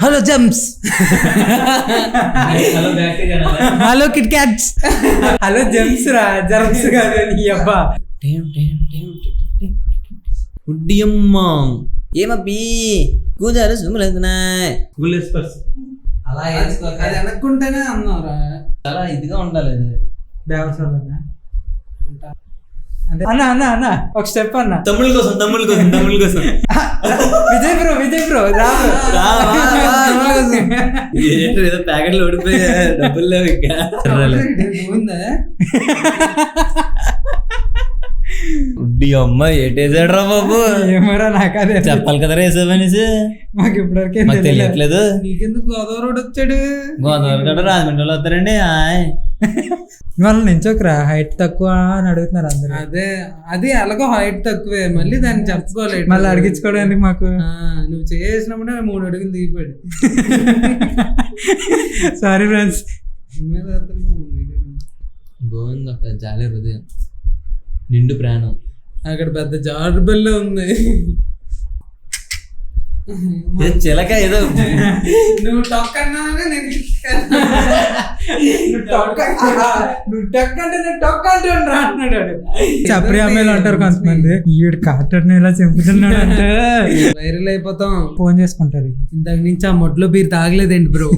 Hello gems, hello kit cats, hello gems రా, gems కాదు నీ అబ్బా. ఉడ్డియమ్మా ఏమబ్బీ కూజారు సుమ్ములేస్తున్నాయి. అలా అది వెనక్కుంటేనే అన్నావురా, చాలా ఇదిగా ఉండాలి అది. అన్న అన్న అన్న ఒక స్టెప్ అన్న, తమ్ముళ్ళ కోసం తమ్ముళ్ళ కోసం తమ్ముళ్ళ కోసం. విజయ్ బ్రో రా ఏదో ప్యాకెట్లు ఓడిపోయా, డబ్బులు లేవు ఇంకా. ఉడ్డి అమ్మ ఏటేసాడు రా బాబు. ఏమరా నాకు అదే చెప్పాలి కదా రేసేమనేసి, మాకు ఇప్పటివరకే మాకు తెలియట్లేదు. నీకెందుకు గోదావరి రోడ్ వచ్చాడు? గోదావరి గడ్డ రాజమండ్రిలో వస్తారండి. వాళ్ళు నించోకరా, హైట్ తక్కువ అని అడుగుతున్నారు అందరూ. అదే అది ఎలాగో హైట్ తక్కువే, మళ్ళీ దాన్ని చెప్పుకోలేదు, మళ్ళీ అడిగించుకోవడానికి మాకు. నువ్వు చేసినప్పుడే 3 అడుగులు దిగిపోయాడు. Sorry friends. గోవింద జాలే హృదయం, నిండు ప్రాణం. అక్కడ పెద్ద జారు బిల్ల ఉంది. చిలక ఏదో నువ్వు టొక్కన్నా చప్రి అమ్మాయిలు అంటారు కొంతమంది, ఈడు కాటర్ని ఇలా చెంపుతున్నాడు అంటే వైరల్ అయిపోతాం. ఫోన్ చేసుకుంటారు. ఇంతకు నుంచి ఆ మొట్లో బీర్ తాగలేదండి బ్రో.